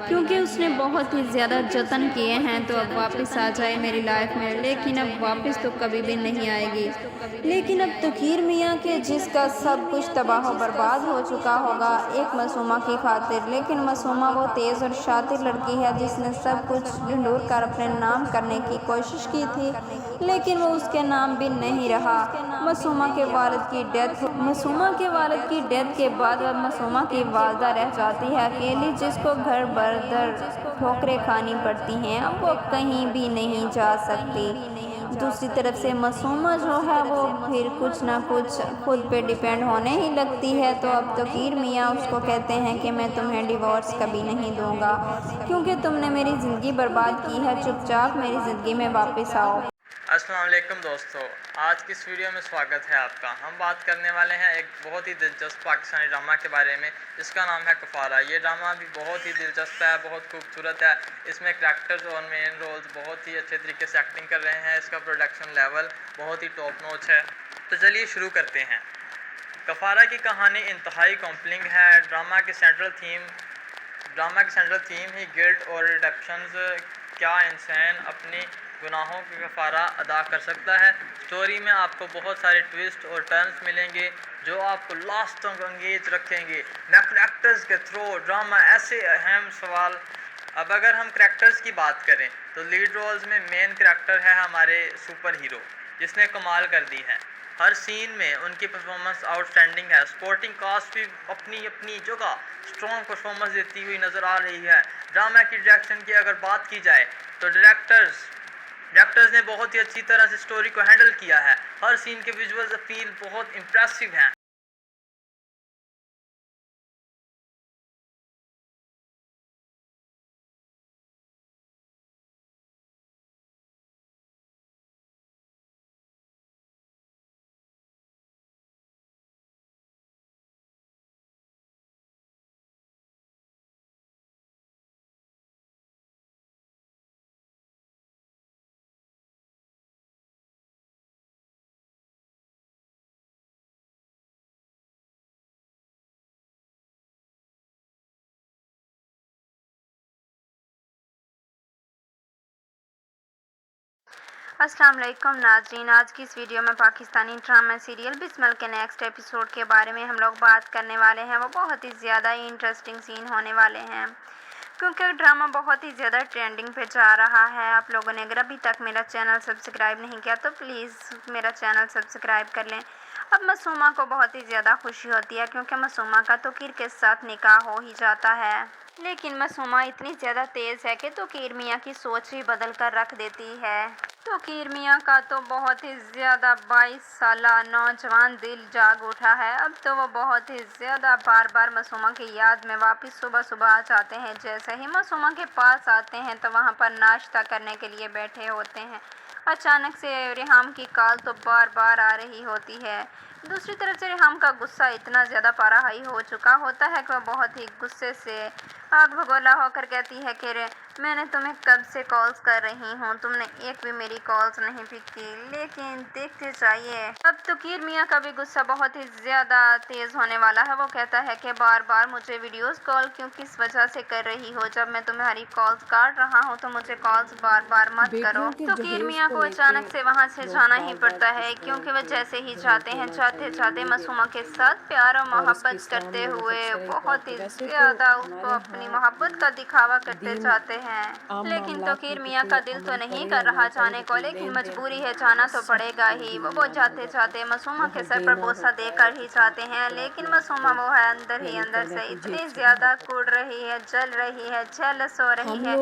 क्योंकि उसने बहुत ही ज़्यादा जतन किए हैं तो अब वापस आ जाए मेरी लाइफ में, लेकिन अब वापस तो कभी भी नहीं आएगी। लेकिन अब तोकीर मियाँ के जिसका सब कुछ तबाह बर्बाद हो चुका होगा एक मासूमा की खातिर। लेकिन मासूमा वो तेज़ और शातिर लड़की है जिसने सब कुछ ढूंढ कर अपने नाम करने की कोशिश की थी, लेकिन वो उसके नाम भी नहीं रहा। मासूमा के वालिद की डेथ के बाद अब मासूमा की वालदा रह जाती है अकेली, जिसको घर भर दर ठोकरें खानी पड़ती हैं। अब वो कहीं भी नहीं जा सकती। दूसरी तरफ से मासूमा जो है वो फिर कुछ ना कुछ खुद पे डिपेंड होने ही लगती है। तो अब तोकीर मियाँ उसको कहते हैं कि मैं तुम्हें डिवोर्स कभी नहीं दूंगा, क्योंकि तुमने मेरी ज़िंदगी बर्बाद की है, चुपचाप मेरी ज़िंदगी में वापस आओ। अस्सलाम वालेकुम दोस्तों, आज की इस वीडियो में स्वागत है आपका। हम बात करने वाले हैं एक बहुत ही दिलचस्प पाकिस्तानी ड्रामा के बारे में, जिसका नाम है कफ़ारा। ये ड्रामा भी बहुत ही दिलचस्प है, बहुत खूबसूरत है। इसमें करैक्टर्स और मेन रोल्स बहुत ही अच्छे तरीके से एक्टिंग कर रहे हैं। इसका प्रोडक्शन लेवल बहुत ही टॉप नॉच है। तो चलिए शुरू करते हैं। कफ़ारा की कहानी इंतहाई कॉम्प्लिंग है। ड्रामा की सेंट्रल थीम ही गिल्ट और रिडेप्शंस। क्या इंसान अपनी गुनाहों की कफ़ारा अदा कर सकता है? स्टोरी में आपको बहुत सारे ट्विस्ट और टर्न्स मिलेंगे जो आपको लास्ट तक एंगेज रखेंगे। मैं करेक्टर्स के थ्रू ड्रामा ऐसे अहम सवाल। अब अगर हम करेक्टर्स की बात करें तो लीड रोल्स में मेन करेक्टर है हमारे सुपर हीरो, जिसने कमाल कर दी है। हर सीन में उनकी परफॉर्मेंस आउटस्टैंडिंग है। सपोर्टिंग कास्ट भी अपनी अपनी जगह स्ट्रॉन्ग परफॉर्मेंस देती हुई नज़र आ रही है। ड्रामा की डायरेक्शन की अगर बात की जाए तो डायरेक्टर्स ने बहुत ही अच्छी तरह से स्टोरी को हैंडल किया है। हर सीन के विजुअल्स अपील बहुत इम्प्रेसिव हैं। अस्सलाम वालेकुम नाज़रीन, आज की इस वीडियो में पाकिस्तानी ड्रामा सीरियल बिस्मिल के नेक्स्ट एपिसोड के बारे में हम लोग बात करने वाले हैं। वो बहुत ही ज़्यादा ही इंटरेस्टिंग सीन होने वाले हैं क्योंकि ड्रामा बहुत ही ज़्यादा ट्रेंडिंग पे जा रहा है। आप लोगों ने अगर अभी तक मेरा चैनल सब्सक्राइब नहीं किया तो प्लीज़ मेरा चैनल सब्सक्राइब कर लें। अब मासूमा को बहुत ही ज़्यादा खुशी होती है क्योंकि मासूमा का तोकीर के साथ निकाह हो ही जाता है, लेकिन मासूमा इतनी ज़्यादा तेज़ है कि तोकीर मियाँ की सोच ही बदल कर रख देती है। तोकीर मियाँ का तो बहुत ही ज़्यादा 22 साला नौजवान दिल जाग उठा है। अब तो वो बहुत ही ज़्यादा बार बार मासूमा की याद में वापस सुबह सुबह आ जाते हैं। जैसे ही मासूमा के पास आते हैं तो वहाँ पर नाश्ता करने के लिए बैठे होते हैं। अचानक से रेहाम की कॉल तो बार बार आ रही होती है। दूसरी तरफ से रेहाम का गुस्सा इतना ज़्यादा पारा हाई हो चुका होता है कि वह बहुत ही गुस्से से आग भगोला होकर कहती है कि मैंने तुम्हें कब से कॉल्स कर रही हूँ, तुमने एक भी मेरी कॉल्स नहीं पिक की। लेकिन देखते जाइए अब तोकीर मियाँ का भी गुस्सा बहुत ही ज़्यादा तेज़ होने वाला है। वो कहता है कि बार बार मुझे वीडियोस कॉल क्यों किस वजह से कर रही हो, जब मैं तुम्हारी कॉल्स काट रहा हूँ तो मुझे कॉल्स बार बार मत करो। तोकीर मियाँ को अचानक से वहाँ से जाना ही पड़ता है क्योंकि वह जैसे ही जाते हैं जाते जाते मासूमा के साथ प्यार और मोहब्बत करते हुए बहुत ही ज़्यादा उसको अपनी मोहब्बत का दिखावा करते जाते हैं। लेकिन तोकीर मियाँ का दिल तो नहीं कर रहा जाने को, लेकिन मजबूरी है, जाना तो पड़ेगा ही। वो जाते जाते मासूमा के सर पर बोसा देकर ही जाते हैं, लेकिन मासूमा वो है अंदर ही अंदर से इतनी ज़्यादा कूद रही है, जल रही है, जेलस हो रही है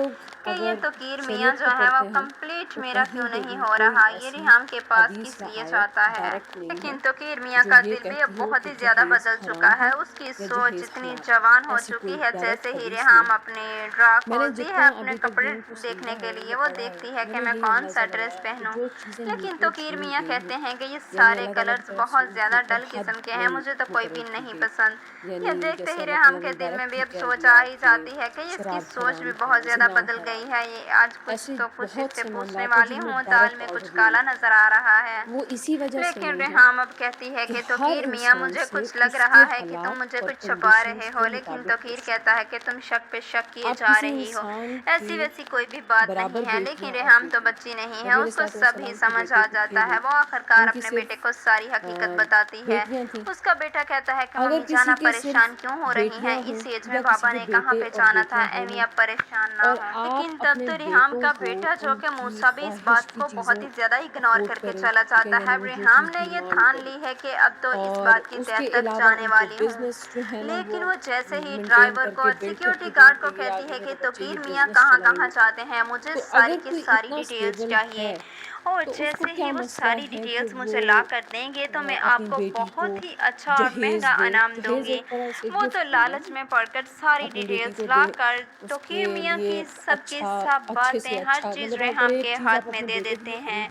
कि ये तोकीर मियाँ जो है वो कंप्लीट मेरा क्यों नहीं हो रहा, ये रेहाम के पास किस लिए जाता है। लेकिन तोकीर मियाँ का दिल भी अब बहुत ही ज़्यादा बदल चुका है। उसकी सोच इतनी जवान हो चुकी है। जैसे ही रेहाम अपने ड्रा खोलती है अपने कपड़े देखने के लिए, वो देखती है कि मैं कौन सा ड्रेस पहनूं। लेकिन तोकीर मियाँ कहते हैं कि ये सारे कलर्स बहुत ज़्यादा डल किस्म के हैं, मुझे तो कोई भी नहीं पसंद। ये देखते ही रेहाम के दिल में भी अब सोच आ ही जाती है कि इसकी सोच भी बहुत ज़्यादा बदल गई है। ये आज कुछ इससे पूछने वाली हूँ, दाल में कुछ काला नज़र आ रहा है। लेकिन रेहाम अब कहती है कि तोकीर मियाँ मुझे कुछ लग रहा है कि तुम मुझे कुछ छुपा रहे हो। लेकिन तोकीर कहता है कि तुम शक पे शक किए जा रही हो, ऐसी वैसी कोई भी बात नहीं है। लेकिन रेहाम तो बच्ची नहीं है, उसको सब ही समझ आ जाता है। वो आखिरकार अपने बेटे को सारी हकीकत बताती है। उसका बेटा कहता है कि मम्मी जाना परेशान क्यों हो रही हैं, इस एज में पापा ने कहाँ पे जाना था, एमी अब परेशान ना हो। लेकिन तब तो रेहाम का बेटा जो कि मूसा भी इस बात को बहुत ही ज़्यादा इग्नोर करके चला जाता है। रेहाम ने ये ठान ली है कि अब तो इस बात की तह तक जाने वाली हूँ। लेकिन वो जैसे ही ड्राइवर को और सिक्योरिटी गार्ड को कहती है कि तोकीर मियाँ कहाँ कहाँ जाते हैं, मुझे सारी की सारी डिटेल्स चाहिए, और जैसे ही वो सारी डिटेल्स मुझे ला कर देंगे तो मैं आपको बहुत ही अच्छा और महंगा इनाम दूंगी। वो तो लालच में पड़कर सारी डिटेल्स ला कर तोकीर मियाँ की सबकी सब बातें हर चीज़ रेहाम के हाथ में दे देते हैं।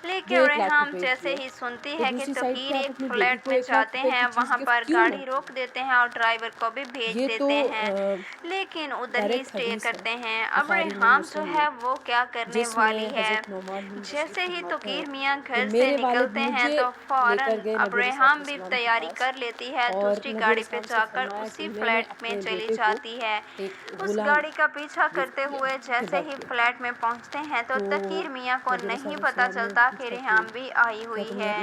लेकिन रेहाम जैसे ही सुनती है कि तोकीर एक फ्लैट में जाते हैं, वहाँ पर गाड़ी रोक देते हैं और ड्राइवर को भी भेज देते हैं, लेकिन उधर ही स्टे करते हैं। अब रेहाम जो है वो क्या करने वाली है, जैसे जैसे ही तकीर मियाँ घर से निकलते हैं तो फौरन अब रेहाम भी तैयारी कर लेती है, दूसरी गाड़ी पे जाकर उसी फ्लैट में चली जाती है। उस गाड़ी का पीछा करते हुए जैसे ही फ्लैट में पहुंचते हैं तो तकीर मियाँ को नहीं पता चलता कि रेहाम भी आई हुई है।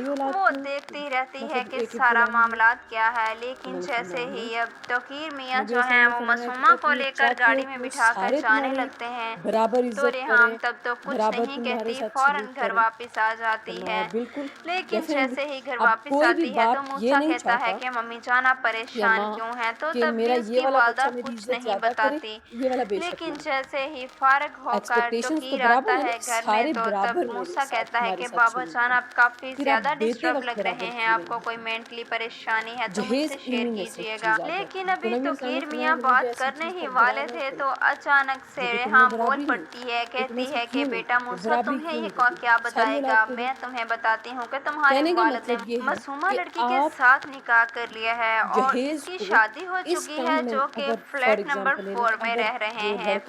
वो देखती रहती है कि सारा मामला क्या है, लेकिन जैसे ही अब तकीर मियाँ जो हैं वो मासूमा को लेकर गाड़ी में बिठाकर जाने लगते हैं तो रेहाम तब तो कुछ नहीं कहती, फौरन घर वापस आ जाती है। लेकिन जैसे ही घर वापस आती है तो मूसा कहता है कि मम्मी जान आप परेशान क्यों हैं, तो तब भी उसकी वालदा कुछ नहीं बताती। लेकिन जैसे ही फारग होकर तकीर आता है घर में तो तब मूसा कहता है कि बाबा जान आप काफ़ी ज़्यादा डिस्टर्ब लग रहे हैं, आपको कोई मेंटली परेशानी है तो मुझसे शेयर कीजिएगा। लेकिन अभी तकीर मियाँ बात करने ही वाले थे तो अचानक से रेहाम बोल पड़ती है, कहती है कि बेटा मूसा तुम्हें ये क्या बताएगा, मैं तुम्हें बताती हूँ कि तुम्हारे वालिद ने मासूमा लड़की के साथ निकाह कर लिया है और इसकी शादी हो चुकी है जो कि फ्लैट नंबर 4 में रह रहे हैं।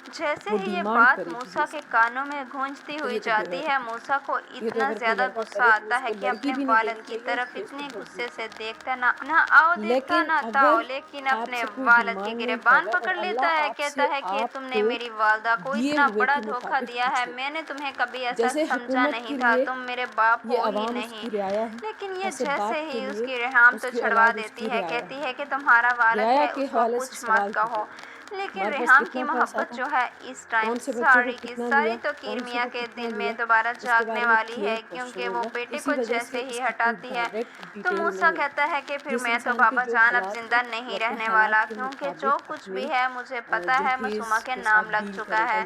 जैसे ही ये बात मूसा के कानों में गूंजती हुई जाती है, मूसा को इतना ज़्यादा गुस्सा आता है कि अपने वालिद की तरफ इतने गुस्से से देखता ना आओ देखता ना ताओ, लेकिन अपने वालिद के गिरबान पकड़ लेता है। कहता है कि तुमने मेरी वालदा को इतना बड़ा धोखा दिया है, मैंने तुम्हें कभी ऐसा समझा नहीं था, तुम मेरे बाप हो ही नहीं। लेकिन ये जैसे ही उसकी रेहाम तो छुड़वा देती है, कहती है कि तुम्हारा वालिद है उसको कुछ मत कहो। लेकिन रेहाम की मोहब्बत जो है इस टाइम सारी की सारी तकीर मियाँ के दिल में दोबारा जागने वाली है, क्योंकि वो बेटे को जैसे ही हटाती है तो मूसा कहता है कि फिर मैं तो बाबा जान अब जिंदा नहीं रहने वाला, क्योंकि जो कुछ भी है मुझे पता है मासूमा के नाम लग चुका है।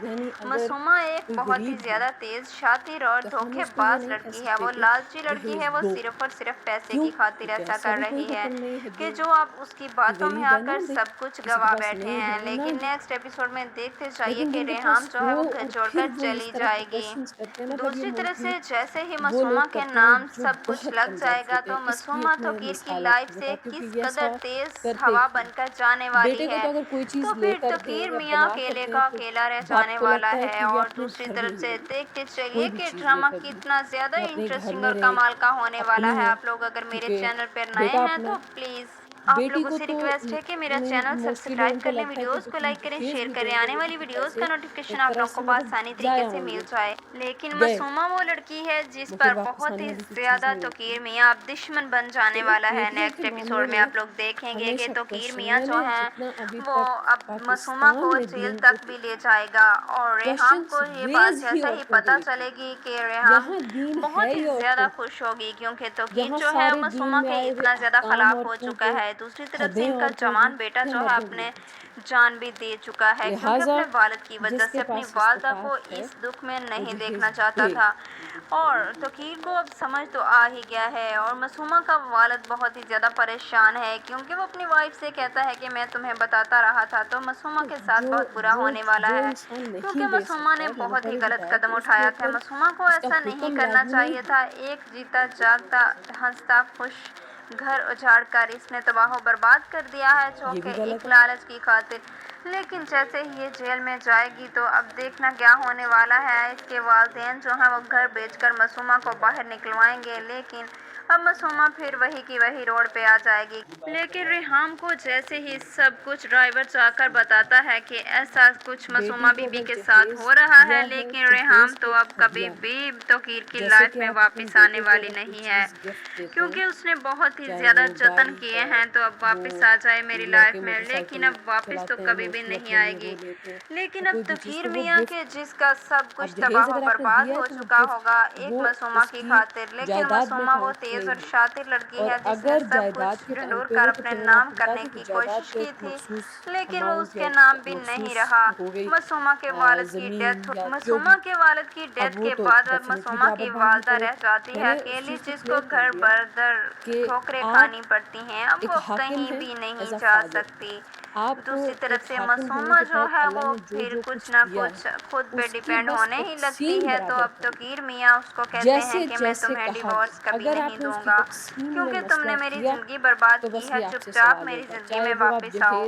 मासूमा एक बहुत ही ज़्यादा तेज़ शातिर और धोखेबाज लड़की है, वो लालची लड़की है, वो सिर्फ और सिर्फ पैसे की खातिर ऐसा कर रही है कि जो आप उसकी बातों में आकर सब कुछ गवा बैठे हैं। लेकिन नेक्स्ट एपिसोड में देखते जाइए कि रेहाम जो है वो घर छोड़कर चली जाएगी। दूसरी तरफ से जैसे ही मासूमा के नाम सब कुछ लग जाएगा तो मासूमा तकीर की लाइफ से किस कदर तेज हवा बनकर जाने वाली है, तो फिर तकीर मियाँ अकेले का अकेला रह जाने वाला है। और दूसरी तरफ से देखते चलिए कि ड्रामा कितना ज़्यादा इंटरेस्टिंग और कमाल का होने वाला है। आप लोग अगर मेरे चैनल पर नए हैं तो प्लीज़ आप लोगों से रिक्वेस्ट है कि मेरा चैनल सब्सक्राइब कर लें, वीडियोस को लाइक करें, शेयर करें, आने वाली वीडियोस का नोटिफिकेशन आप लोगों को आसानी तरीके से मिल जाए। लेकिन मासूमा वो लड़की है जिस पर बहुत ही ज़्यादा तकीर मियाँ अब दुश्मन बन जाने वाला है। नेक्स्ट एपिसोड में आप लोग देखेंगे कि तकीर मियाँ जो है वो अब मासूमा को जेल तक भी ले जाएगा और रेहाम को ये बात जैसा ही पता चलेगी कि रेहाम बहुत ही ज़्यादा खुश होगी, क्योंकि तकीर जो है मासूमा के इतना ज़्यादा खिलाफ हो चुका है। दूसरी तरफ से इनका जवान बेटा जो है अपने जान भी दे चुका है, क्योंकि अपने वालिद की वजह से अपनी वालदा को इस दुख में नहीं देखना चाहता था। और तकीर को अब समझ तो आ ही गया है और मासूमा का वालिद बहुत ही ज़्यादा परेशान है, क्योंकि वो अपनी वाइफ से कहता है कि मैं तुम्हें बताता रहा था, तो मासूमा के साथ बहुत बुरा होने वाला है, क्योंकि मासूमा ने बहुत ही गलत कदम उठाया था। मासूमा को ऐसा नहीं करना चाहिए था। एक जीता जागता हंसता खुश घर उजाड़ कर इसने तबाह बर्बाद कर दिया है, जो कि एक लालच की खातिर। लेकिन जैसे ही ये जेल में जाएगी तो अब देखना क्या होने वाला है। इसके वालिदैन जो हैं वो घर बेचकर मासूमा को बाहर निकलवाएंगे, लेकिन अब मासूमा फिर वही की वही रोड पे आ जाएगी। लेकिन रेहाम को जैसे ही सब कुछ ड्राइवर जाकर बताता है कि ऐसा कुछ मासूमा बीबी के साथ हो रहा है, लेकिन रेहाम तो अब कभी भी तकीर की लाइफ में वापस आने वाली नहीं है, क्योंकि उसने बहुत ही ज़्यादा जतन किए हैं तो अब वापस आ जाए मेरी लाइफ में, लेकिन अब वापस तो कभी भी नहीं आएगी। लेकिन अब तकीर मियाँ के जिसका सब कुछ तबाह बर्बाद हो चुका होगा एक मासूमा की खातिर, लेकिन मासूमा वो तेज और शातिर लड़की है जिसने सब कुछ ढूंढ कर अपने नाम करने की कोशिश की थी, लेकिन वो उसके नाम भी नहीं रहा। मासूमा के वालिद की डेथ के बाद अब मासूमा की वालदा रह जाती है अकेली, जिसको घर भर ठोकरें खानी पड़ती हैं। अब वो कहीं भी नहीं जा सकती। दूसरी तरफ से मासूमा जो है वो फिर कुछ ना कुछ खुद पे डिपेंड होने ही लगती है, तो अब तकीर मियाँ उसको कहते हैं कि मैं तुम्हें डिवोर्स कभी नहीं दूंगा, क्योंकि तुमने मेरी ज़िंदगी बर्बाद की है, चुपचाप मेरी ज़िंदगी में वापस आओ।